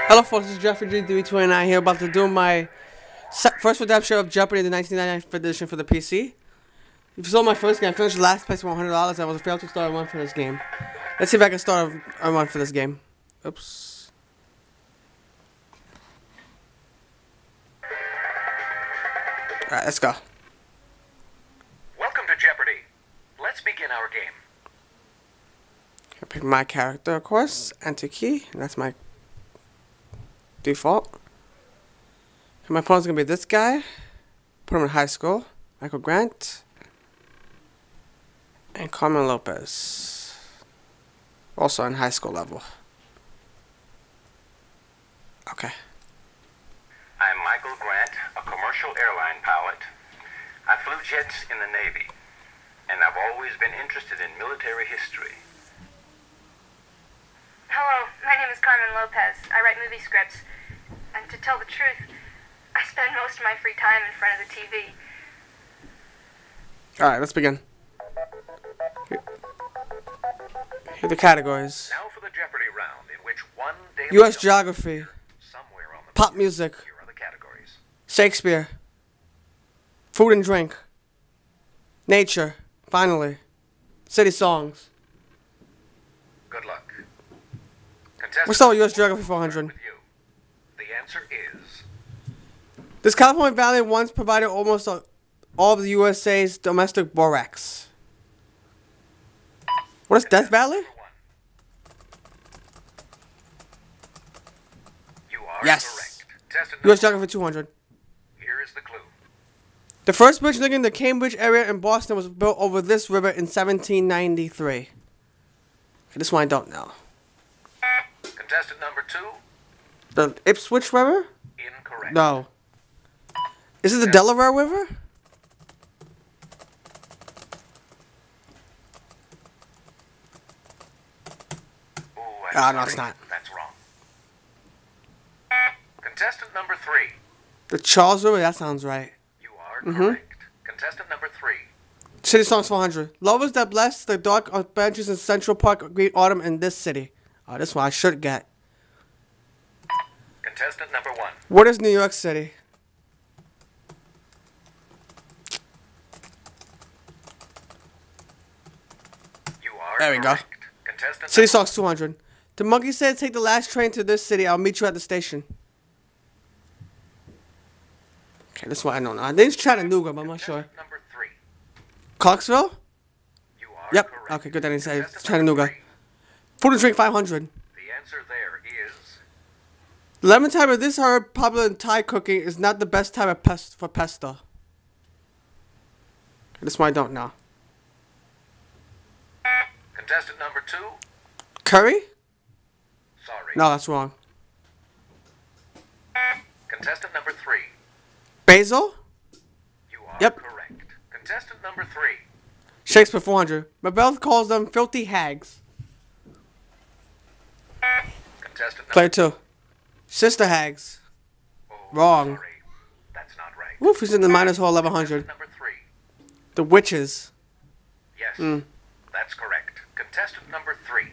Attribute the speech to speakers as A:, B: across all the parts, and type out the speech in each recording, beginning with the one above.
A: Hello folks, this is Jeffrey G329 here about to do my first redemption of Jeopardy, the 1999 edition for the PC. If you saw my first game, I finished last place with $100. I was failed to start a run for this game. Let's see if I can start a run for this game. Oops. Alright, let's go.
B: Welcome to Jeopardy! Let's begin our game.
A: I pick my character, of course. Enter key, and that's my default. And my opponent's gonna be this guy. Put him in high school. Michael Grant. And Carmen Lopez. Also in high school level. Okay.
B: I'm Michael Grant, a commercial airline pilot. I flew jets in the Navy, and I've always been interested in military history.
C: Hello, my name is Carmen Lopez. I write movie scripts. And to tell the truth, I spend most of my free time in front of the TV.
A: Alright, let's begin. Here are the categories.
B: Now for the Jeopardy round, in which one daily
A: U.S. geography.
B: somewhere on the
A: Pop music.
B: Here are the categories.
A: Shakespeare. Food and drink. Nature. Finally. City songs.
B: Good luck. Contestant
A: We're starting with U.S. geography 400.
B: with you. The answer is
A: This California Valley once provided almost all of the USA's domestic borax. What is Death Valley?
B: number one. You are
A: Yes.
B: correct. Contestant
A: U.S.
B: number
A: geography 200.
B: Here is the clue.
A: The first bridge linking the Cambridge area in Boston was built over this river in 1793. Okay, this one I don't know.
B: Contestant number 2,
A: The Ipswich River?
B: incorrect.
A: No. Is it the Delaware River?
B: Ooh,
A: Ah,
B: I'm
A: no, it's
B: sorry.
A: not.
B: That's wrong. Contestant number 3,
A: The Charles River? That sounds right.
B: you are correct. Contestant number 3,
A: City Songs 400. Lovers that bless the dark benches in Central Park greet autumn in this city. Oh, this one I should get.
B: contestant number 1,
A: What is New York City?
B: you are
A: There we go.
B: correct. Contestant
A: City
B: number
A: Songs 200. The monkey said, take the last train to this city. I'll meet you at the station. Okay, this one I don't know. I think it's Chattanooga, but I'm not sure.
B: contestant number 3,
A: Clarksville?
B: you are
A: Yep.
B: correct.
A: Okay, good that I didn't say
B: Contestant number
A: Chattanooga.
B: 3,
A: Food and drink 500.
B: the answer there is
A: The lemon type of this herb, popular in Thai cooking, is not the best type of for pesto. Okay, this one I don't know.
B: contestant number 2,
A: Curry?
B: sorry.
A: No, that's wrong.
B: Contestant number 3,
A: Basil?
B: you are
A: Yep.
B: correct. Contestant number 3,
A: Shakespeare 400. Mabel calls them filthy hags.
B: contestant
A: Player
B: number
A: 2. Sister hags.
B: oh,
A: Wrong.
B: Sorry. That's not right.
A: Woof, he's in the minus hole 1100.
B: Contestant number 3,
A: The witches.
B: yes, that's correct. Contestant number 3,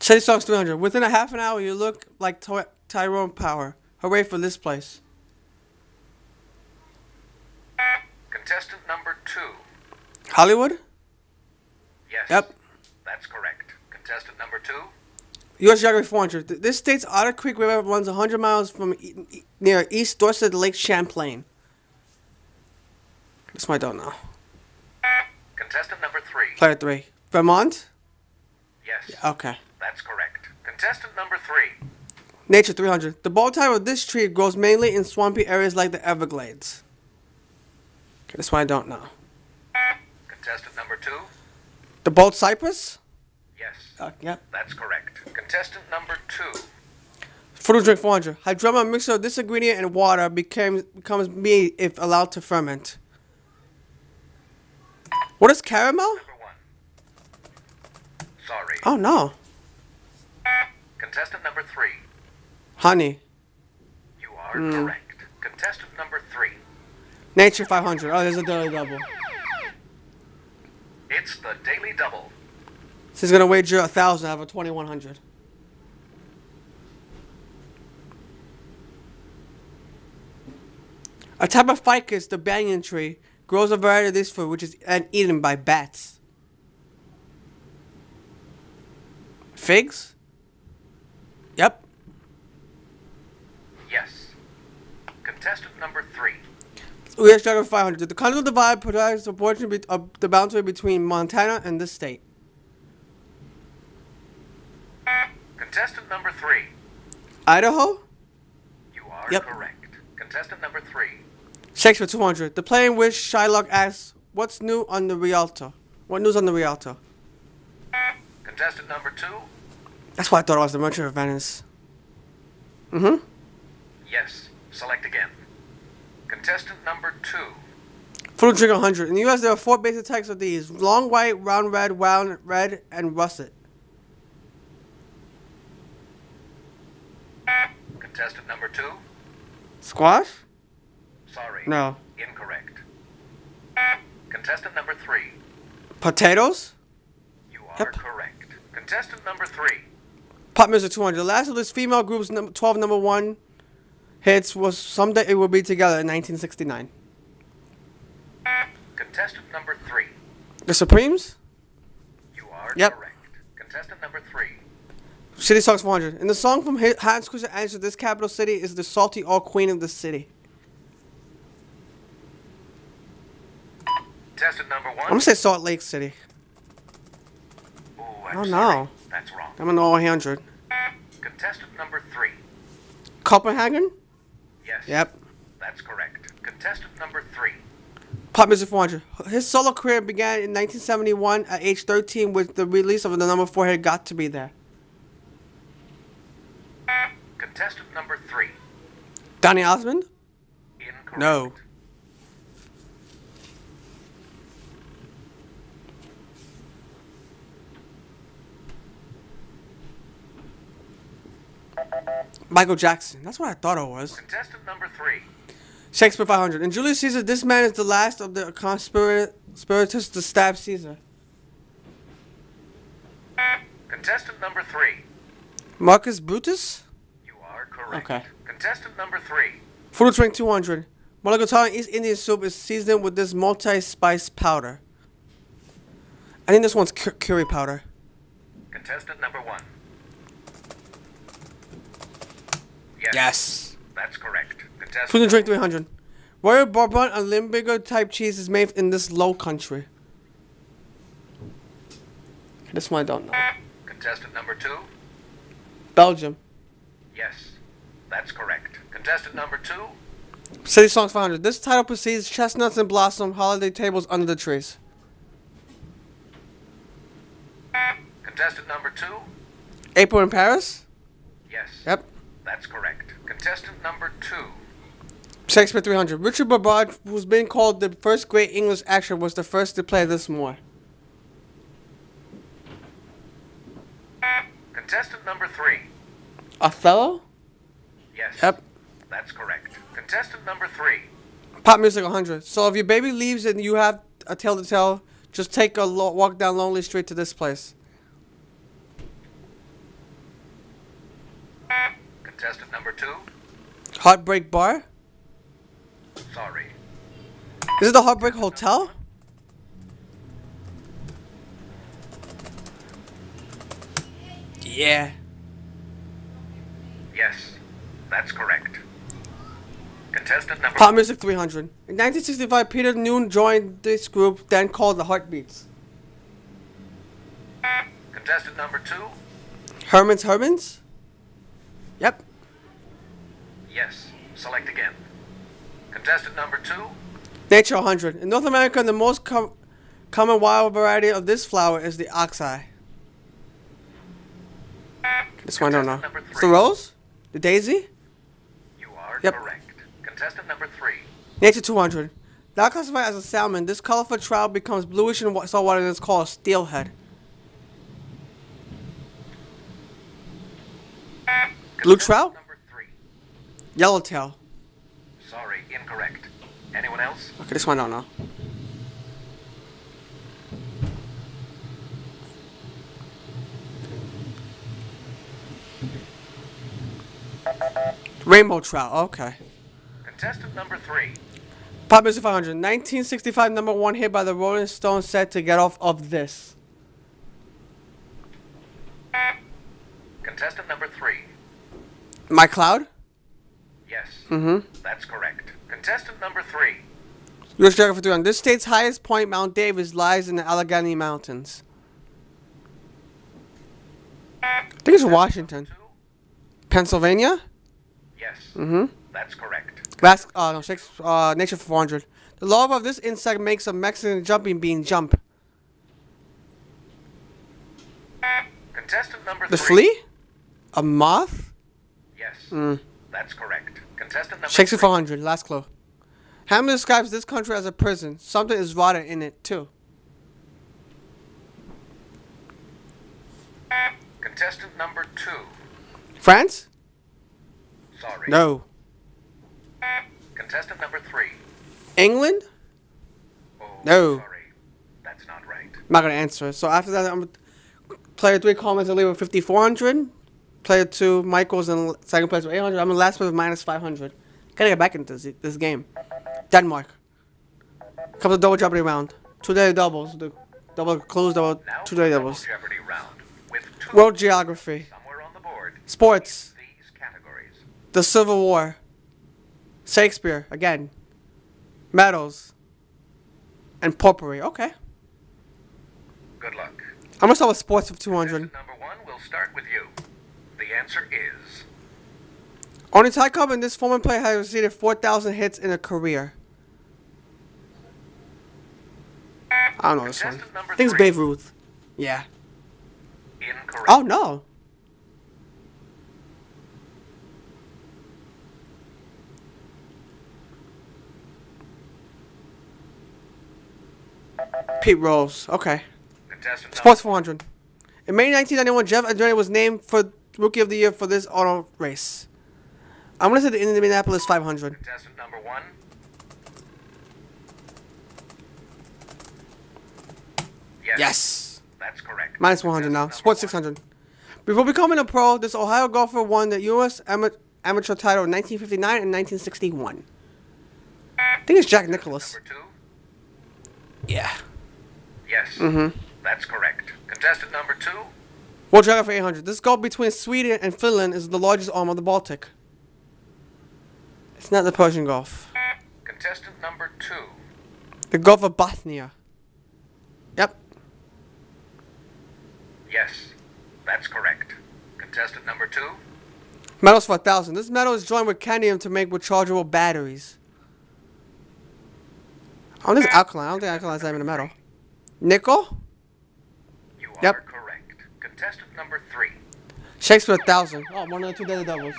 A: City Songs 300. Within a half an hour, you look like Tyrone Power. Hooray for this place.
B: contestant number 2,
A: Hollywood?
B: yes,
A: Yep.
B: that's correct. Contestant number 2,
A: U.S. Geography 400. This state's Otter Creek River runs 100 miles from near East Dorset to Lake Champlain. This one I don't know.
B: contestant number 3,
A: Player 3. Vermont?
B: yes,
A: Okay.
B: that's correct. Contestant number 3,
A: Nature 300. The bulb type of this tree grows mainly in swampy areas like the Everglades. Okay, this one I don't know.
B: contestant number 2,
A: The bold cypress?
B: yes,
A: Yep.
B: that's correct. Contestant number 2,
A: Food and drink 400. Hydroma mixture of this ingredient and water becomes meat if allowed to ferment. What is caramel?
B: number 1, sorry.
A: Oh no.
B: Contestant number 3,
A: Honey.
B: you are correct. Contestant number 3,
A: Nature 500. Oh, there's a daily double.
B: it's the Daily Double.
A: So he's gonna wager 1,000 out of a 2,100. A type of ficus, the banyan tree, grows a variety of this fruit, which is eaten by bats. Figs? Yep.
B: Yes. Contestant number 3.
A: We are struggling for 500. The continental divide provides the portion of the boundary between Montana and this state.
B: Contestant number 3.
A: Idaho?
B: You are
A: Yep.
B: correct. Contestant number 3.
A: Shakespeare 200. The play in which Shylock asks, "What's new on the Rialto?" What news on the Rialto?
B: Contestant number 2.
A: That's what I thought it was, the Merchant of Venice. Mm-hmm.
B: Yes. Select again. Contestant number 2.
A: Food and drink 100. In the U.S., there are 4 basic types of these: long white, round red, and russet.
B: Contestant number 2.
A: Squash?
B: Sorry.
A: No.
B: Incorrect. Contestant number 3.
A: Potatoes?
B: You are
A: Yep.
B: correct. Contestant number 3.
A: Pop music 200. The last of this female group's 12 number 1 hits was "Someday It Will Be Together" in 1969.
B: Contestant number 3.
A: The Supremes?
B: You are
A: Yep.
B: correct. Contestant number 3.
A: City Songs 400. In the song from Hans Christian Andersen, this capital city is the salty all queen of the city.
B: Contestant number 1.
A: I'm gonna say Salt Lake City.
B: Ooh,
A: I
B: I'm
A: don't
B: sorry.
A: know.
B: That's wrong.
A: I'm gonna know 100.
B: Contestant number 3.
A: Copenhagen?
B: Yes.
A: Yep.
B: That's correct. Contestant number 3.
A: Pop music 400. His solo career began in 1971 at age 13 with the release of the number 4 hit "Got to Be There."
B: Contestant number 3.
A: Donny Osmond?
B: Incorrect.
A: No. Michael Jackson. That's what I thought it was.
B: Contestant number 3.
A: Shakespeare 500. In Julius Caesar, this man is the last of the conspirators to stab Caesar.
B: Contestant number 3.
A: Marcus Brutus?
B: You are correct.
A: Okay.
B: Contestant number 3.
A: Food and drink 200. Mulligatawny East Indian soup is seasoned with this multi-spice powder. I think this one's curry powder.
B: Contestant number 1.
A: Yes.
B: That's correct. Contestant
A: Food and drink
B: number
A: 300. Royal Bourbon, a Limburger type cheese, is made in this low country. This one I don't know.
B: Contestant number 2.
A: Belgium.
B: Yes. That's correct. Contestant number 2.
A: City Songs 500. This title precedes Chestnuts and Blossom, holiday tables under the trees.
B: Contestant number 2.
A: April in Paris?
B: Yes.
A: Yep.
B: That's correct. Contestant number 2.
A: Shakespeare 300. Richard Barbard, who's been called the first great English actor, was the first to play this Moor.
B: Contestant number 3.
A: Othello?
B: Yes.
A: Yep.
B: That's correct. Contestant number 3.
A: Pop music 100. So if your baby leaves and you have a tale to tell, just take a walk down Lonely Street to this place.
B: Contestant number 2.
A: Heartbreak Bar?
B: Sorry.
A: Is it the Heartbreak Hotel? Yeah.
B: Yes. That's correct. Contestant number
A: Pop music 300. In 1965, Peter Noon joined this group, then called the Heartbeats.
B: Contestant number 2.
A: Herman's? Yep.
B: Yes. Select again. Contestant number 2.
A: Nature 100. In North America, the most common wild variety of this flower is the oxeye. This one I don't know.
B: Number
A: It's the
B: 3.
A: rose? The daisy?
B: You are
A: Yep.
B: correct. Contestant number 3.
A: Nature 200. Now classified as a salmon, this colorful trout becomes bluish in saltwater and is called a steelhead. Blue trout?
B: Number 3.
A: Yellowtail.
B: Sorry, incorrect. Anyone else?
A: Okay, this one I don't know. Rainbow trout, okay.
B: Contestant number 3.
A: Pop Music 500. 1965 number one hit by the Rolling Stones said to get off of this.
B: Contestant number 3.
A: My Cloud?
B: Yes.
A: Mm-hmm.
B: That's correct. Contestant number 3.
A: U.S. Geography 3. This state's highest point, Mount Davis, lies in the Allegheny Mountains. I think it's Washington.
B: 2.
A: Pennsylvania?
B: Yes.
A: Mm-hmm.
B: That's correct.
A: Last, no, Nature for 400. The larva of this insect makes a Mexican jumping bean jump.
B: Contestant number 3.
A: The flea? A moth?
B: Yes. That's correct. Contestant number
A: Shakespeare
B: 3.
A: 400. Last clue. Hamlet describes this country as a prison. Something is rotted in it, too.
B: Contestant number 2.
A: France?
B: Sorry.
A: No.
B: Contestant number 3.
A: England?
B: Oh,
A: No.
B: sorry. That's not right.
A: I'm not going to answer it. So after that, I'm player 3 comments I leave with 5,400. Player 2, Michael's in second place with 800. I'm in last place with minus 500. Gotta get back into this game. Denmark. Comes a double Jeopardy round. 2-day doubles. The double clues, double
B: Now
A: 2-day
B: double
A: doubles.
B: Jeopardy round with 2
A: World Geography.
B: somewhere on the board.
A: Sports.
B: These categories.
A: The Civil War. Shakespeare, again. Medals. And potpourri. Okay.
B: Good luck.
A: I'm gonna start with sports with 200.
B: Contestant number 1, we'll start with you. The answer is
A: Only Ty Cobb in this former player has received 4,000 hits in a career. I don't know this one.
B: Contestant number
A: I think it's
B: 3.
A: Babe Ruth. Yeah.
B: Incorrect.
A: Oh no. Pete Rose. Okay.
B: Contestant
A: Sports
B: number
A: 400. In May 1991, Jeff Andretti was named for Rookie of the Year for this auto race. I'm gonna say the Indianapolis 500.
B: Contestant number 1.
A: Yes.
B: That's correct.
A: Minus 100 now.
B: Contestant
A: Sports
B: number
A: 600. Before becoming a pro, this Ohio golfer won the U.S. amateur title in 1959 and 1961. I think it's Jack Nicklaus.
B: Number 2.
A: Yeah.
B: Yes.
A: Mm-hmm.
B: That's correct. Contestant number 2.
A: World Geography 800. This gulf between Sweden and Finland is the largest arm of the Baltic. It's not the Persian Gulf.
B: Contestant number 2.
A: The Gulf of Bothnia. Yep.
B: Yes. That's correct. Contestant number 2.
A: Metals for 1,000. This metal is joined with cadmium to make rechargeable batteries. Oh, this is alkaline. I don't think alkaline is not even a metal. Nickel?
B: You are
A: Yep.
B: correct. Contestant number 3.
A: Shakespeare 1,000. Oh, one of the 2 daily doubles.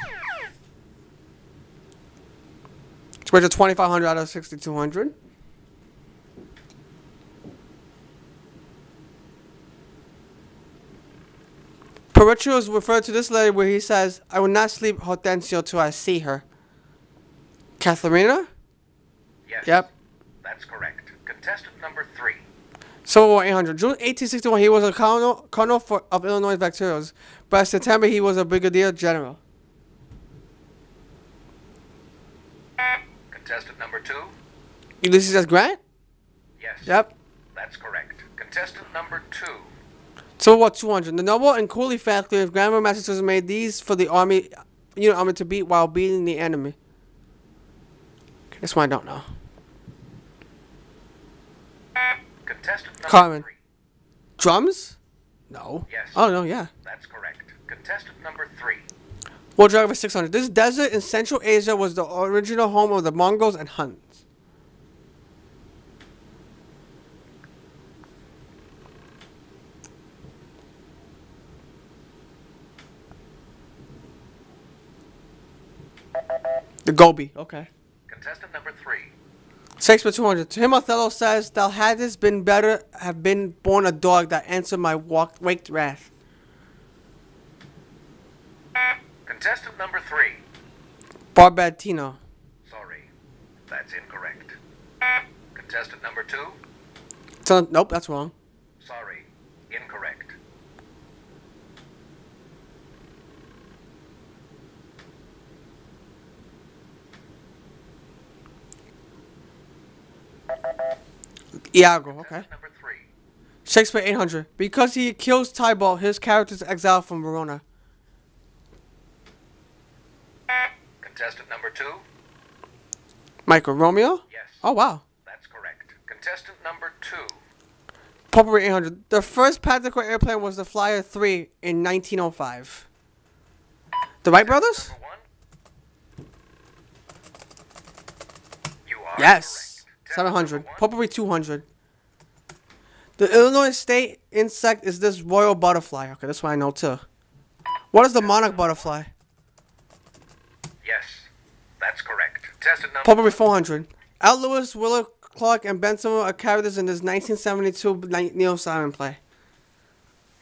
A: It's worth 2,500 out of 6,200. Peruccio is referred to this letter where he says, I will not sleep Hortensio till I see her. Katharina?
B: Yes.
A: Yep.
B: That's correct. Contestant number 3.
A: Civil War 800. June 1861, he was a colonel of Illinois Victorians. By September, he was a brigadier general.
B: Contestant number 2.
A: Ulysses S. Grant?
B: Yes.
A: Yep.
B: That's correct. Contestant number 2.
A: Civil War 200. The Noble and Cooley factory of Granville, Massachusetts made these for the army, army to beat while beating the enemy. Okay, this one I don't know.
B: Contestant number
A: Carmen.
B: 3.
A: Drums? No.
B: Yes.
A: Oh, no, yeah.
B: That's correct. Contestant number 3.
A: World Geography 600. This desert in Central Asia was the original home of the Mongols and Huns. The Gobi. Okay.
B: Contestant number 3.
A: Shakespeare 200. To him Othello says, Thou hadst been better have been born a dog that answered my waked wrath.
B: Contestant number 3.
A: Barbatino.
B: Sorry. That's incorrect. Contestant number 2.
A: Nope, that's wrong.
B: Sorry. Incorrect.
A: Iago, okay.
B: Contestant number 3.
A: Shakespeare 800. Because he kills Tybalt, his character is exiled from Verona.
B: Contestant number 2.
A: Michael, Romeo?
B: Yes.
A: Oh, wow.
B: That's correct. Contestant number 2.
A: Potpourri 800. The first practical airplane was the Flyer 3 in 1905. The Wright brothers?
B: Number 1. You are
A: Yes.
B: correct.
A: 700.
B: Number 1.
A: Potpourri 200. The Illinois state insect is this royal butterfly. Okay, this one I know too. What is the monarch butterfly?
B: Yes. That's correct. Contestant number
A: Potpourri 400. Al Lewis, Willa Clark, and Ben Summer are characters in this 1972 Neil Simon play.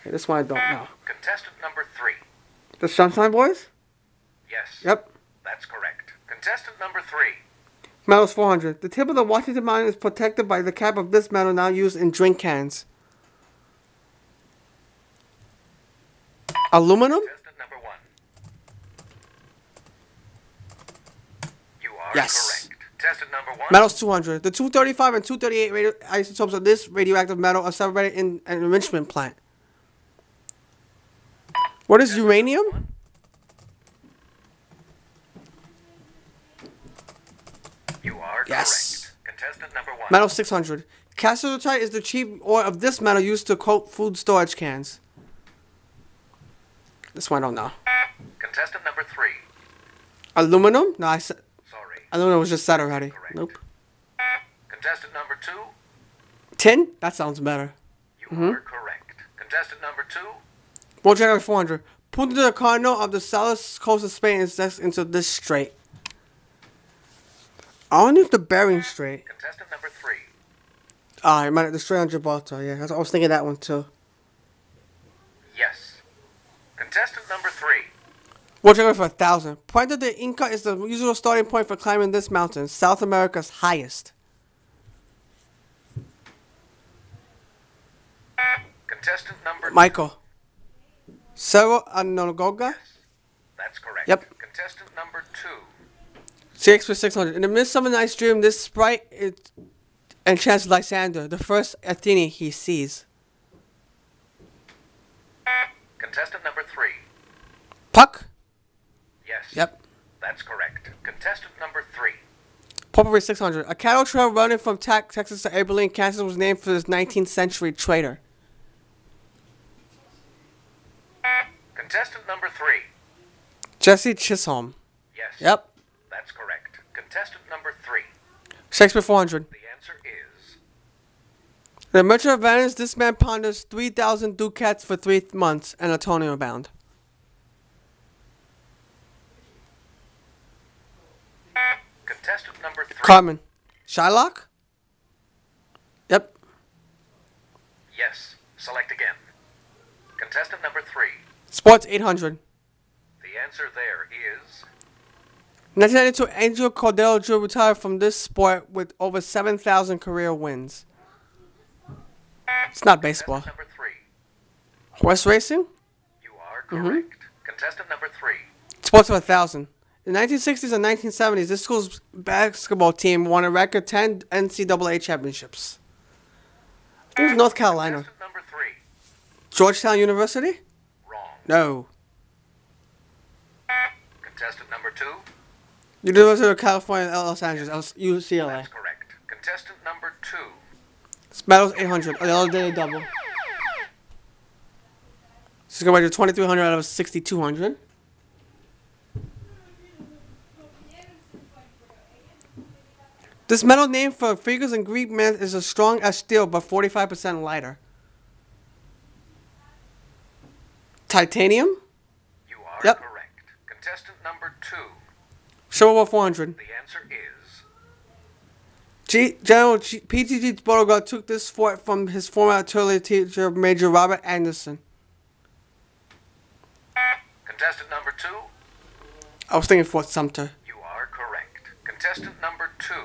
A: Okay, this one I don't know.
B: Contestant number 3.
A: The Sunshine Boys?
B: Yes.
A: Yep.
B: That's correct. Contestant number 3.
A: Medals 400. The tip of the Washington Monument is protected by the cap of this medal now used in drink cans. Aluminum?
B: Contestant number 1. You are
A: Yes.
B: correct. Contestant number 1.
A: Metals 200. The 235 and 238 isotopes of this radioactive metal are separated in an enrichment plant. What is uranium?
B: You are
A: Yes.
B: correct. Contestant number 1.
A: Metal 600. Cassiterite is the cheap ore of this metal used to coat food storage cans. This one I don't know.
B: Contestant number 3.
A: Aluminum? No, I said
B: Sorry.
A: aluminum was just said already.
B: Correct.
A: Nope.
B: Contestant number 2.
A: Tin? That sounds better.
B: You are correct. Contestant number 2.
A: World January 400. Punta del Cardinal of the south coast of Spain is next into this strait. I wonder if the Bering Strait.
B: Contestant number 3.
A: Ah, it might the strait on Gibraltar. Yeah, I was thinking that one too.
B: Yes. Contestant number 3.
A: World January for 1,000. Puente de Inca is the usual starting point for climbing this mountain, South America's highest.
B: Contestant number 2.
A: Michael. Cerro Anogoga?
B: That's correct.
A: Yep.
B: Contestant number 2.
A: Shakespeare 600. In the Midsummer Night's Dream, this sprite enchants Lysander, the first Athene he sees.
B: Contestant number 3.
A: Puck?
B: Yes.
A: Yep.
B: That's correct. Contestant number 3.
A: Potpourri 600. A cattle trail running from Texas to Abilene, Kansas was named for this 19th century trader.
B: Contestant number 3.
A: Jesse Chisholm.
B: Yes.
A: Yep.
B: That's correct. Contestant number 3.
A: Shakespeare 400.
B: The answer is
A: The Merchant of Venice, this man ponders 3,000 ducats for 3 months and Antonio bound.
B: contestant number 3.
A: Carmen. Shylock? Yep.
B: Yes. Select again. Contestant number 3.
A: Sports 800.
B: The answer there is
A: 1992, Angel Cordero Jr. retired from this sport with over 7,000 career wins. It's not baseball.
B: contestant number 3.
A: Horse racing?
B: You are correct. Contestant number 3.
A: Sports of 1,000. In the 1960s and 1970s, this school's basketball team won a record 10 NCAA championships. I think it's North Carolina.
B: Contestant number 3.
A: Georgetown University?
B: Wrong.
A: No.
B: Contestant number 2.
A: University of California, Los Angeles, UCLA.
B: That's correct. Contestant number 2.
A: Medals 800. A yellow daily double. This is going to 2,300 out of 6,200. This metal name for figures in Greek myth is as strong as steel, but 45% lighter. Titanium?
B: You are
A: Yep.
B: correct. Contestant number 2.
A: Silver War 400.
B: The answer is
A: General P.T.G. Beauregard took this fort from his former artillery teacher, Major Robert Anderson.
B: contestant number 2.
A: I was thinking Fort Sumter.
B: You are correct. Contestant number 2.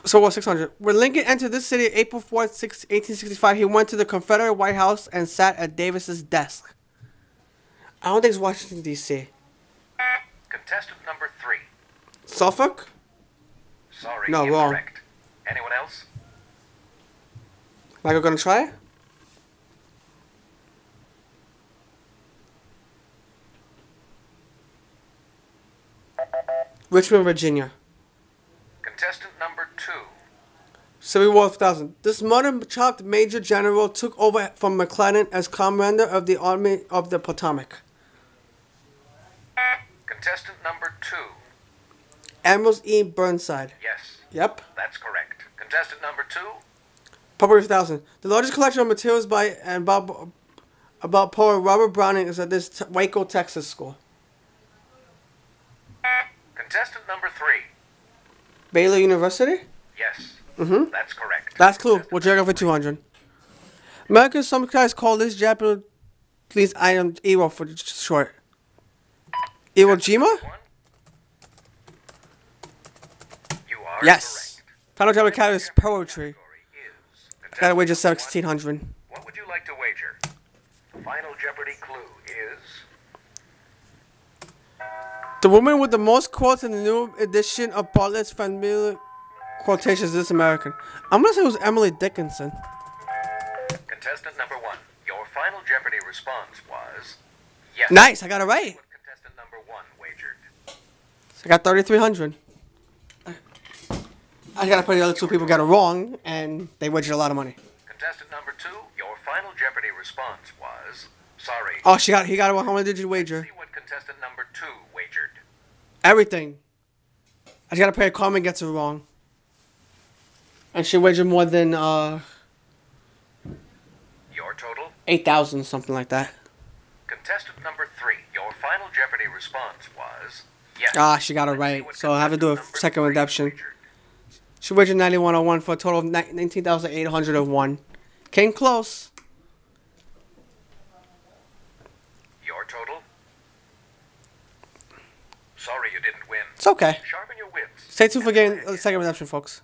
A: Silver War 600. When Lincoln entered this city April 4th, 1865, he went to the Confederate White House and sat at Davis's desk. I don't think it's Washington, D.C.
B: Contestant number 3.
A: Suffolk?
B: Sorry,
A: No, wrong.
B: incorrect. Anyone else?
A: Michael gonna try? Richmond, Virginia.
B: Contestant number 2.
A: Civil War 1000. This modern chopped Major General took over from McClellan as commander of the Army of the Potomac.
B: Contestant number 2.
A: Admiral E. Burnside.
B: Yes,
A: Yep.
B: that's correct. Contestant number 2.
A: Purple 1000. The largest collection of materials by and about poet Robert Browning is at this Waco, Texas school.
B: Contestant number 3.
A: Baylor University?
B: Yes,
A: Mm-hmm.
B: that's correct.
A: That's cool. We'll check it for 200. Americans sometimes call this Japanese item Iwo for short. Iwo Jima?
B: You are
A: Yes.
B: correct.
A: Final Japanese category is poetry.
B: Category is
A: I gotta wager
B: contestant
A: 1600.
B: one. What would you like to wager? The final Jeopardy clue is
A: The woman with the most quotes in the new edition of Bartlett's Familiar Quotations is this American. I'm gonna say it was Emily Dickinson.
B: contestant number 1. Your final Jeopardy response was yes.
A: Nice, I got it right.
B: What contestant number 1 wagered?
A: I got 3,300. I gotta put the other two people got it wrong, and they wagered a lot of money.
B: Contestant number 2, your final Jeopardy response was sorry.
A: Oh, he got it wrong. How many did you wager?
B: See what contestant number 2 wagered.
A: Everything. I just gotta pray Carmen gets it wrong. And she wagered more than
B: Your total?
A: 8,000, something like that.
B: Contestant number 3, your final Jeopardy response was yes.
A: Ah, she got it
B: Let's see
A: right.
B: what
A: So I have to do a
B: contestant number
A: second
B: 3
A: redemption.
B: wagered.
A: She wagered 9101 for a total of 19,801. Came close.
B: Your total? Sorry you didn't win.
A: It's okay.
B: Sharpen your wits.
A: Stay tuned for getting the second redemption, folks.